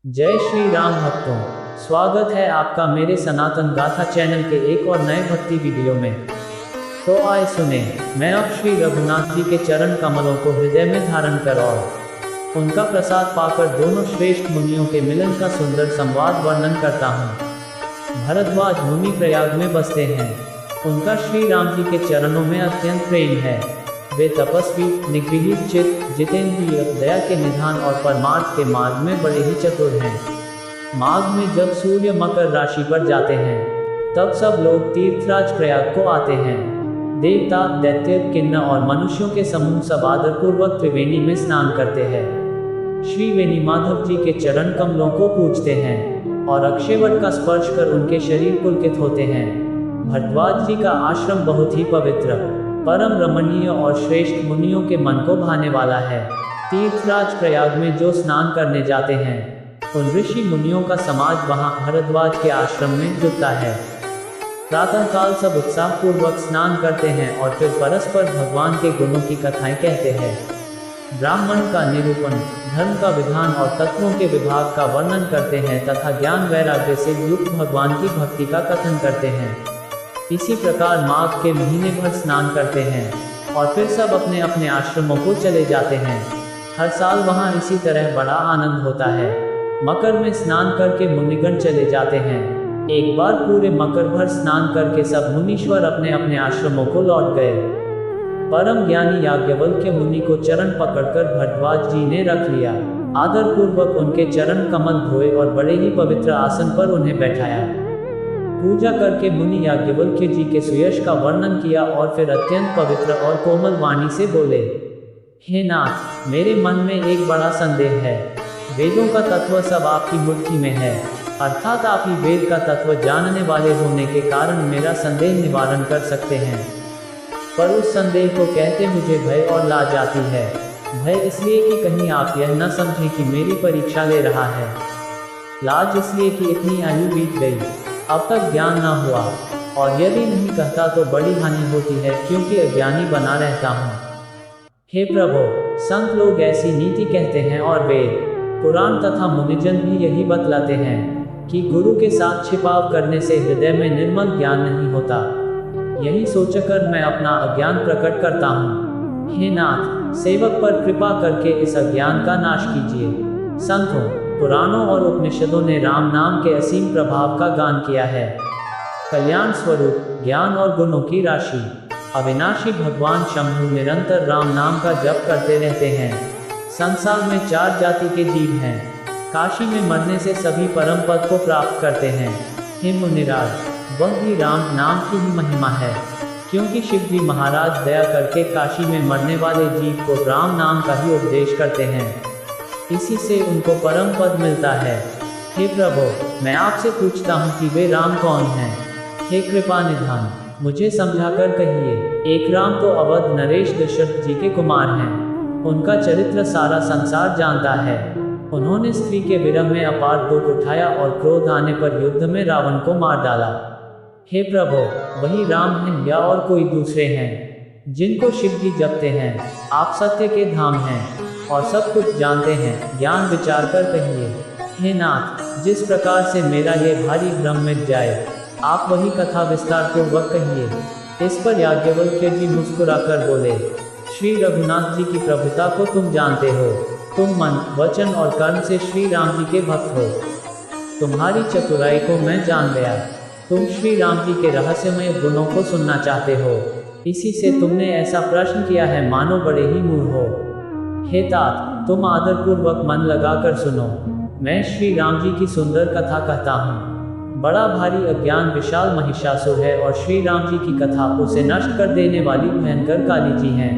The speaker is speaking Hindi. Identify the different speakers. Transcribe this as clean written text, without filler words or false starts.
Speaker 1: जय श्री राम भक्तों, स्वागत है आपका मेरे सनातन गाथा चैनल के एक और नए भक्ति वीडियो में। तो आए सुने, मैं अब श्री रघुनाथ जी के चरण कमलों को हृदय में धारण कर और उनका प्रसाद पाकर दोनों श्रेष्ठ मुनियों के मिलन का सुंदर संवाद वर्णन करता हूँ। भरद्वाज मुनि प्रयाग में बसते हैं। उनका श्री राम जी के चरणों में अत्यंत प्रेम है। वे तपस्वी, निगृहित चित्त, जितेंद्रिय, दया के निधान और परमार्थ के मार्ग में बड़े ही चतुर हैं। माघ में जब सूर्य मकर राशि पर जाते हैं, तब सब लोग तीर्थराज प्रयाग को आते हैं। देवता, दैत्य, किन्नर और मनुष्यों के समूह सब आदरपूर्वक त्रिवेणी में स्नान करते हैं। श्री वेणी माधव जी के चरण कमलों को पूजते हैं और अक्षयवट का स्पर्श कर उनके शरीर पुलकित होते हैं। भरद्वाज जी का आश्रम बहुत ही पवित्र, परम रमणीय और श्रेष्ठ मुनियों के मन को भाने वाला है। तीर्थराज प्रयाग में जो स्नान करने जाते हैं, उन ऋषि मुनियों का समाज वहां भरद्वाज के आश्रम में जुटता है। प्रातःकाल सब उत्साह पूर्वक स्नान करते हैं और फिर परस्पर भगवान के गुणों की कथाएं कहते हैं। ब्राह्मण का निरूपण, धर्म का विधान और तत्वों के विभाग का वर्णन करते हैं तथा ज्ञान वैराग्य से युक्त भगवान की भक्ति का कथन करते हैं। इसी प्रकार माघ के महीने भर स्नान करते हैं और फिर सब अपने अपने आश्रमों को चले जाते हैं। हर साल वहाँ इसी तरह बड़ा आनंद होता है। मकर में स्नान करके मुनिगण चले जाते हैं। एक बार पूरे मकर भर स्नान करके सब मुनीश्वर अपने अपने आश्रमों को लौट गए। परम ज्ञानी याज्ञवल्क्य मुनि को चरण पकड़कर भरद्वाज जी ने रख लिया। आदर पूर्वक उनके चरण कमल धोए और बड़े ही पवित्र आसन पर उन्हें बैठाया। पूजा करके मुनि याज्ञवल्क्य जी के सुयश का वर्णन किया और फिर अत्यंत पवित्र और कोमल वाणी से बोले, हे नाथ, मेरे मन में एक बड़ा संदेह है। वेदों का तत्व सब आपकी मुट्ठी में है, अर्थात आप ही वेद का तत्व जानने वाले होने के कारण मेरा संदेह निवारण कर सकते हैं। पर उस संदेह को कहते मुझे भय और लाज आती है। भय इसलिए कि कहीं आप यह न समझें कि मेरी परीक्षा ले रहा है। लाज इसलिए कि इतनी आयु बीत गई, अब तक ज्ञान न हुआ, और यदि नहीं कहता तो बड़ी हानि होती है, क्योंकि अज्ञानी बना रहता हूँ। हे प्रभु, संत लोग ऐसी नीति कहते हैं और वेद, पुराण तथा मुनिजन भी यही बतलाते हैं कि गुरु के साथ छिपाव करने से हृदय में निर्मल ज्ञान नहीं होता। यही सोचकर मैं अपना अज्ञान प्रकट करता हूँ। हे नाथ, सेवक पर कृपा करके इस अज्ञान का नाश कीजिए। संतों, पुराणों और उपनिषदों ने राम नाम के असीम प्रभाव का गान किया है। कल्याण स्वरूप, ज्ञान और गुणों की राशि, अविनाशी भगवान शंभु निरंतर राम नाम का जप करते रहते हैं। संसार में 4 जाति के जीव हैं। काशी में मरने से सभी परम पद को प्राप्त करते हैं। हे मुनिराज, वह भी राम नाम की ही महिमा है, क्योंकि शिव जी महाराज दया करके काशी में मरने वाले जीव को राम नाम का ही उपदेश करते हैं। इसी से उनको परम पद मिलता है। हे प्रभु, मैं आपसे पूछता हूँ कि वे राम कौन हैं? हे कृपा निधान, मुझे समझाकर कहिए। एक राम तो अवध नरेश दशरथ जी के कुमार हैं। उनका चरित्र सारा संसार जानता है। उन्होंने स्त्री के विरह में अपार दुख उठाया और क्रोध आने पर युद्ध में रावण को मार डाला। हे प्रभु, वही राम हैं या और कोई दूसरे हैं, जिनको शिव जी जपते हैं? आप सत्य के धाम हैं और सब कुछ जानते हैं, ज्ञान विचार कर कहिए। हे नाथ, जिस प्रकार से मेरा ये भारी भ्रम मिट जाए, आप वही कथा विस्तार पूर्वक कहिए। इस पर याज्ञवल्क्य जी मुस्कुराकर बोले, श्री रघुनाथ जी की प्रभुता को तुम जानते हो। तुम मन, वचन और कर्म से श्री राम जी के भक्त हो। तुम्हारी चतुराई को मैं जान गया। तुम श्री राम जी के रहस्यमय गुणों को सुनना चाहते हो, इसी से तुमने ऐसा प्रश्न किया है मानो बड़े ही मूढ़ हो। हे तात, तुम आदरपूर्वक मन लगाकर सुनो। मैं श्री राम जी की सुंदर कथा कहता हूँ। बड़ा भारी अज्ञान विशाल महिषासुर है और श्री राम जी की कथा उसे नष्ट कर देने वाली भयंकर काली जी हैं।